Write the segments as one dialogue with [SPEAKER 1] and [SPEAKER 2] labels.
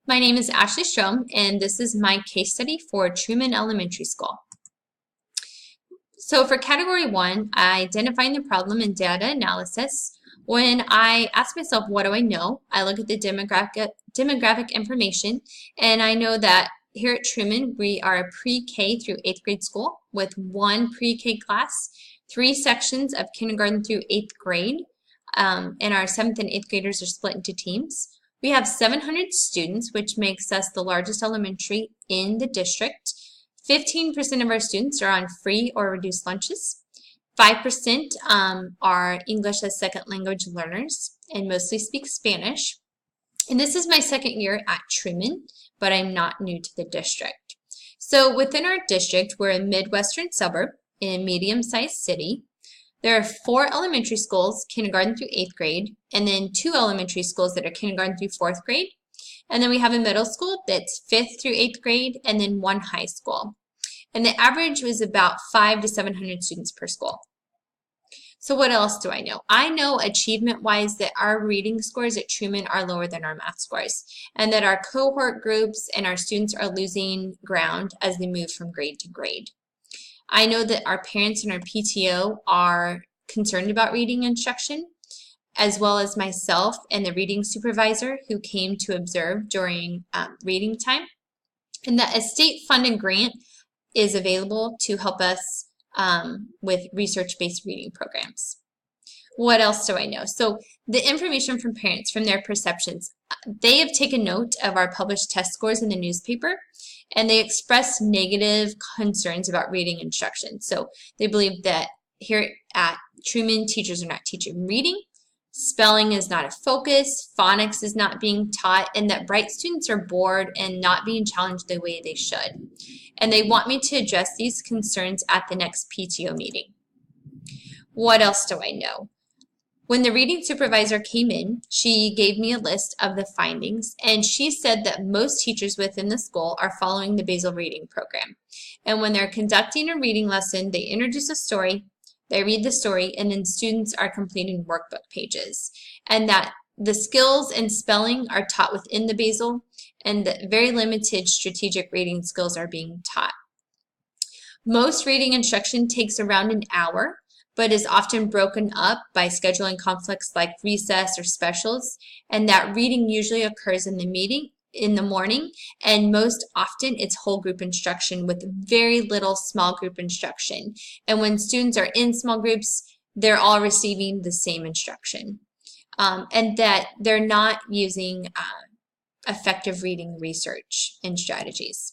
[SPEAKER 1] My name is Ashley Strom, and this is my case study for Truman Elementary School. So for category 1, identifying the problem and data analysis. When I ask myself, what do I know? I look at the demographic information, and I know that here at Truman, we are a pre-K through 8th grade school with one pre-K class, 3 sections of kindergarten through 8th grade, and our 7th and 8th graders are split into teams. We have 700 students, which makes us the largest elementary in the district. 15% of our students are on free or reduced lunches. 5% are English as second language learners and mostly speak Spanish. And this is my second year at Truman, but I'm not new to the district. So within our district, we're a Midwestern suburb in a medium-sized city. There are 4 elementary schools, kindergarten through 8th grade, and then 2 elementary schools that are kindergarten through 4th grade. And then we have a middle school that's 5th through 8th grade, and then 1 high school. And the average was about 500 to 700 students per school. So what else do I know? I know achievement-wise that our reading scores at Truman are lower than our math scores, and that our cohort groups and our students are losing ground as they move from grade to grade. I know that our parents and our PTO are concerned about reading instruction, as well as myself and the reading supervisor who came to observe during reading time, and that a state-funded grant is available to help us with research-based reading programs. What else do I know? So the information from parents, from their perceptions, they have taken note of our published test scores in the newspaper, and they express negative concerns about reading instruction. So they believe that here at Truman, teachers are not teaching reading, spelling is not a focus, phonics is not being taught, and that bright students are bored and not being challenged the way they should. And they want me to address these concerns at the next PTO meeting. What else do I know? When the reading supervisor came in, she gave me a list of the findings, and she said that most teachers within the school are following the Basel reading program. And when they're conducting a reading lesson, they introduce a story, they read the story, and then students are completing workbook pages. And that the skills and spelling are taught within the Basel, and that very limited strategic reading skills are being taught. Most reading instruction takes around an hour, but is often broken up by scheduling conflicts like recess or specials, and that reading usually occurs in the morning, and most often it's whole group instruction with very little small group instruction. And when students are in small groups, they're all receiving the same instruction, and that they're not using effective reading research and strategies.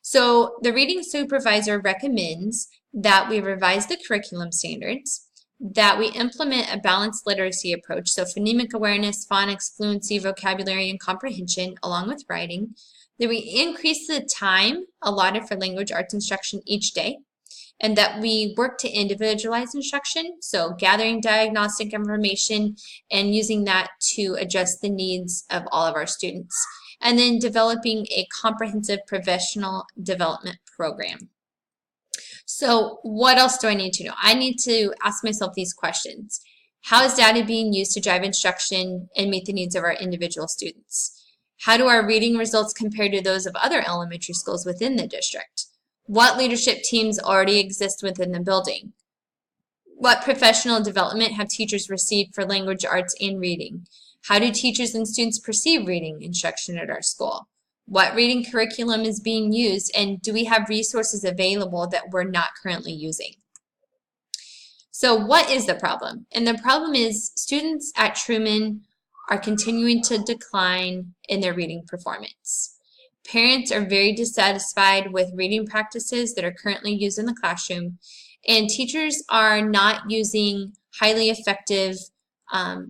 [SPEAKER 1] So the reading supervisor recommends that we revise the curriculum standards, that we implement a balanced literacy approach, so phonemic awareness, phonics, fluency, vocabulary, and comprehension, along with writing, that we increase the time allotted for language arts instruction each day, and that we work to individualize instruction, so gathering diagnostic information and using that to address the needs of all of our students, and then developing a comprehensive professional development program. So what else do I need to know? I need to ask myself these questions. How is data being used to drive instruction and meet the needs of our individual students? How do our reading results compare to those of other elementary schools within the district? What leadership teams already exist within the building? What professional development have teachers received for language arts and reading? How do teachers and students perceive reading instruction at our school? What reading curriculum is being used, and do we have resources available that we're not currently using? So what is the problem? And the problem is students at Truman are continuing to decline in their reading performance. Parents are very dissatisfied with reading practices that are currently used in the classroom, and teachers are not using highly effective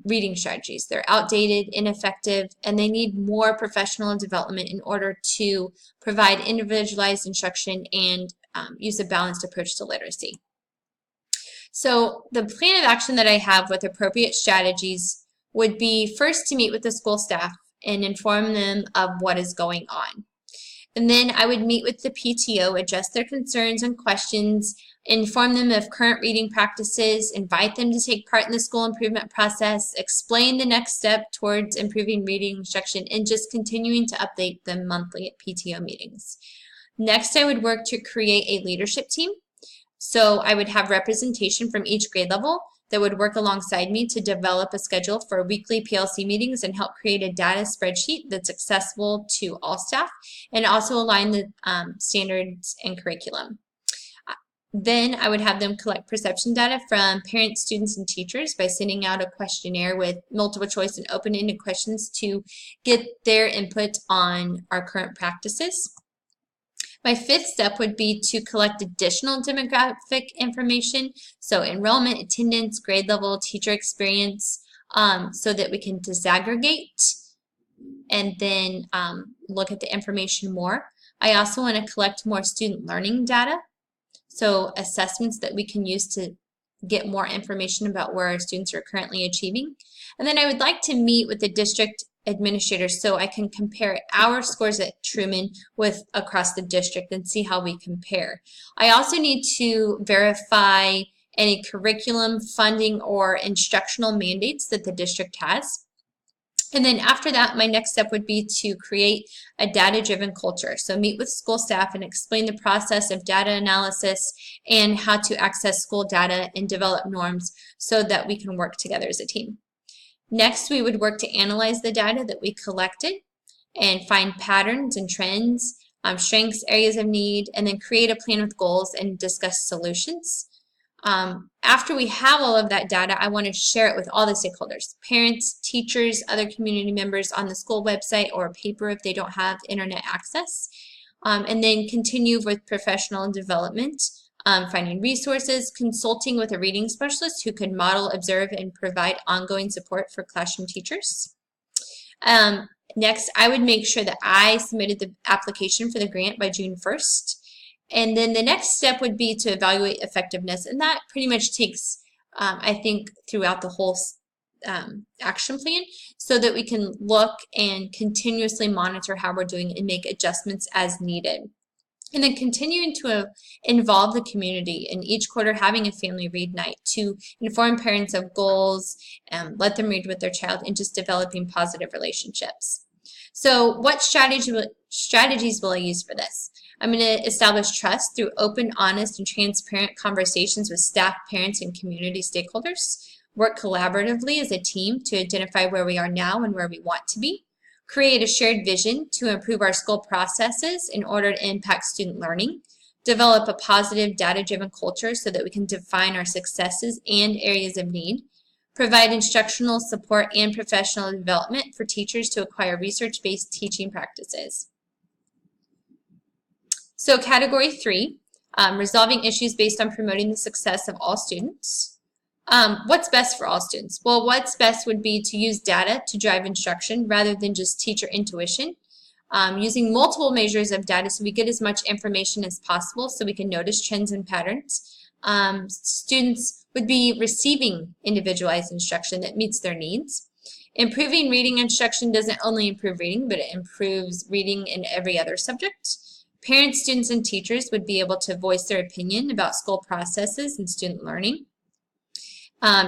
[SPEAKER 1] reading strategies. They're outdated, ineffective, and they need more professional development in order to provide individualized instruction and use a balanced approach to literacy. So the plan of action that I have with appropriate strategies would be first to meet with the school staff and inform them of what is going on. And then I would meet with the PTO, address their concerns and questions, inform them of current reading practices, invite them to take part in the school improvement process, explain the next step towards improving reading instruction, and just continuing to update them monthly at PTO meetings. Next, I would work to create a leadership team. So I would have representation from each grade level that would work alongside me to develop a schedule for weekly PLC meetings and help create a data spreadsheet that's accessible to all staff, and also align the standards and curriculum. Then I would have them collect perception data from parents, students, and teachers by sending out a questionnaire with multiple choice and open-ended questions to get their input on our current practices. My fifth step would be to collect additional demographic information, so enrollment, attendance, grade level, teacher experience, so that we can disaggregate and then look at the information more. I also want to collect more student learning data, so assessments that we can use to get more information about where our students are currently achieving. And then I would like to meet with the district administrators so I can compare our scores at Truman with across the district and see how we compare. I also need to verify any curriculum, funding, or instructional mandates that the district has. And then after that, my next step would be to create a data-driven culture. So meet with school staff and explain the process of data analysis and how to access school data and develop norms so that we can work together as a team. Next, we would work to analyze the data that we collected and find patterns and trends, strengths, areas of need, and then create a plan with goals and discuss solutions. After we have all of that data, I want to share it with all the stakeholders, parents, teachers, other community members on the school website or paper if they don't have internet access, and then continue with professional development. Finding resources, consulting with a reading specialist who could model, observe, and provide ongoing support for classroom teachers. Next, I would make sure that I submitted the application for the grant by June 1st. And then the next step would be to evaluate effectiveness. And that pretty much takes, I think, throughout the whole action plan so that we can look and continuously monitor how we're doing and make adjustments as needed. And then continuing to involve the community in each quarter, having a family read night to inform parents of goals, let them read with their child, and just developing positive relationships. So what strategies will I use for this? I'm going to establish trust through open, honest, and transparent conversations with staff, parents, and community stakeholders. Work collaboratively as a team to identify where we are now and where we want to be. Create a shared vision to improve our school processes in order to impact student learning. Develop a positive data-driven culture so that we can define our successes and areas of need. Provide instructional support and professional development for teachers to acquire research-based teaching practices. So category 3, resolving issues based on promoting the success of all students. What's best for all students? Well, what's best would be to use data to drive instruction rather than just teacher intuition. Using multiple measures of data so we get as much information as possible so we can notice trends and patterns. Students would be receiving individualized instruction that meets their needs. Improving reading instruction doesn't only improve reading, but it improves reading in every other subject. Parents, students, and teachers would be able to voice their opinion about school processes and student learning.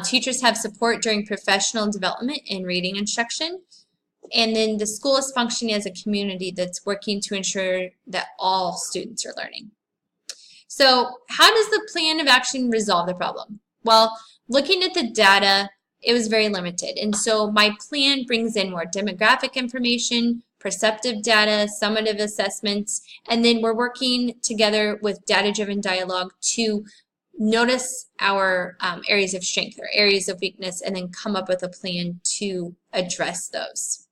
[SPEAKER 1] Teachers have support during professional development and reading instruction. And then the school is functioning as a community that's working to ensure that all students are learning. So how does the plan of action resolve the problem? Well, looking at the data, it was very limited. And so my plan brings in more demographic information, perceptive data, summative assessments, and then we're working together with data-driven dialogue to notice our areas of strength or areas of weakness and then come up with a plan to address those.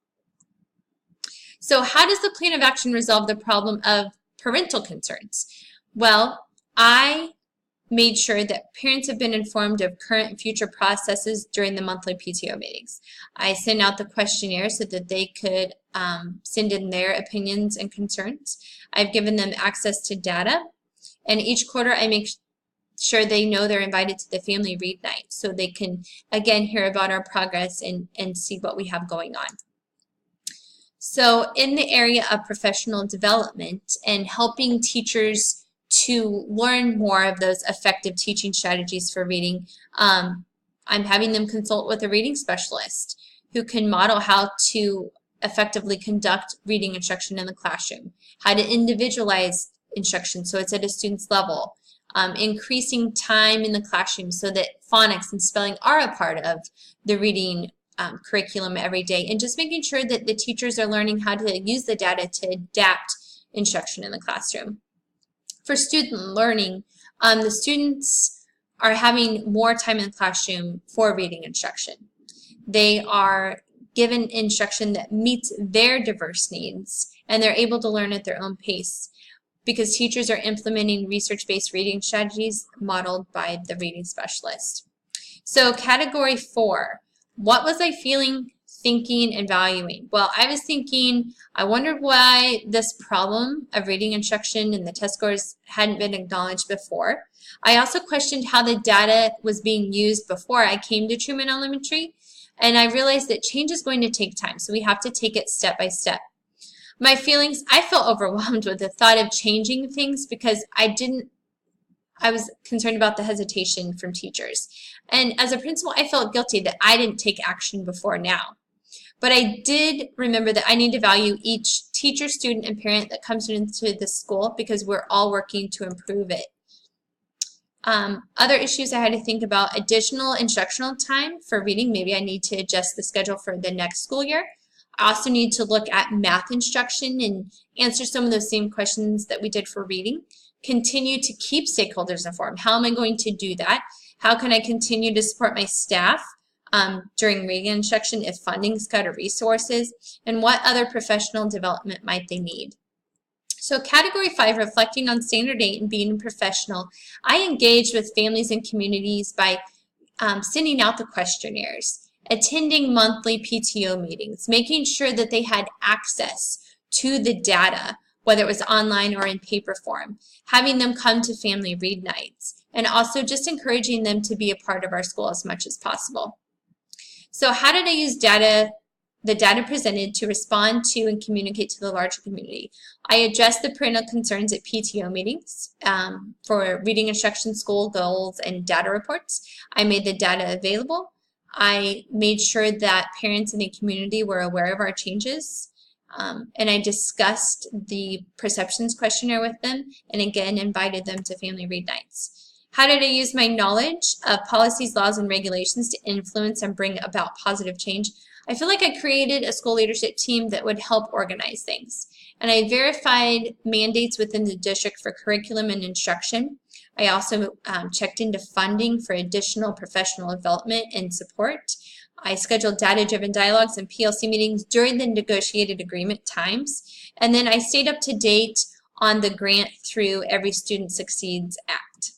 [SPEAKER 1] So how does the plan of action resolve the problem of parental concerns? Well, I made sure that parents have been informed of current and future processes during the monthly PTO meetings. I sent out the questionnaire so that they could send in their opinions and concerns. I've given them access to data, and each quarter I make sure they know they're invited to the family read night so they can again hear about our progress and see what we have going on. So in the area of professional development and helping teachers to learn more of those effective teaching strategies for reading, I'm having them consult with a reading specialist who can model how to effectively conduct reading instruction in the classroom, how to individualize instruction so it's at a student's level, increasing time in the classroom so that phonics and spelling are a part of the reading curriculum every day, and just making sure that the teachers are learning how to use the data to adapt instruction in the classroom. For student learning, the students are having more time in the classroom for reading instruction. They are given instruction that meets their diverse needs, and they're able to learn at their own pace because teachers are implementing research-based reading strategies modeled by the reading specialist. So category 4, what was I feeling, thinking, and valuing? Well, I was thinking, I wondered why this problem of reading instruction and the test scores hadn't been acknowledged before. I also questioned how the data was being used before I came to Truman Elementary, and I realized that change is going to take time, so we have to take it step by step. My feelings, I felt overwhelmed with the thought of changing things because I was concerned about the hesitation from teachers. And as a principal, I felt guilty that I didn't take action before now. But I did remember that I need to value each teacher, student, and parent that comes into the school because we're all working to improve it. Other issues I had to think about: additional instructional time for reading. Maybe I need to adjust the schedule for the next school year. I also need to look at math instruction and answer some of those same questions that we did for reading. Continue to keep stakeholders informed. How am I going to do that? How can I continue to support my staff during reading instruction if funding's cut or resources? And what other professional development might they need? So category 5, reflecting on standard 8 and being a professional, I engaged with families and communities by sending out the questionnaires, attending monthly PTO meetings, making sure that they had access to the data, whether it was online or in paper form, having them come to family read nights, and also just encouraging them to be a part of our school as much as possible. So how did I use the data presented to respond to and communicate to the larger community? I addressed the parental concerns at PTO meetings for reading instruction, school goals, and data reports. I made the data available. I made sure that parents in the community were aware of our changes. And I discussed the perceptions questionnaire with them, and again invited them to family read nights. How did I use my knowledge of policies, laws, and regulations to influence and bring about positive change? I feel like I created a school leadership team that would help organize things. And I verified mandates within the district for curriculum and instruction. I also checked into funding for additional professional development and support. I scheduled data-driven dialogues and PLC meetings during the negotiated agreement times. And then I stayed up to date on the grant through Every Student Succeeds Act.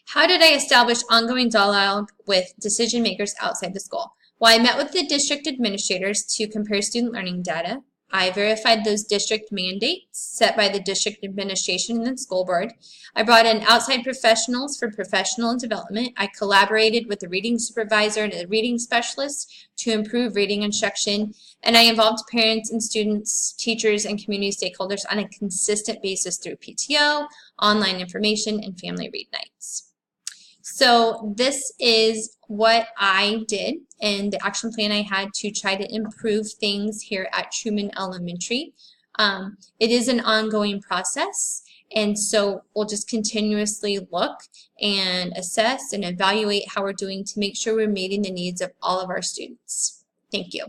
[SPEAKER 1] How did I establish ongoing dialogue with decision makers outside the school? Well, I met with the district administrators to compare student learning data. I verified those district mandates set by the district administration and the school board. I brought in outside professionals for professional development. I collaborated with the reading supervisor and a reading specialist to improve reading instruction. And I involved parents and students, teachers, and community stakeholders on a consistent basis through PTO, online information, and family read nights. So this is what I did and the action plan I had to try to improve things here at Truman Elementary. It is an ongoing process, and so we'll just continuously look and assess and evaluate how we're doing to make sure we're meeting the needs of all of our students. Thank you.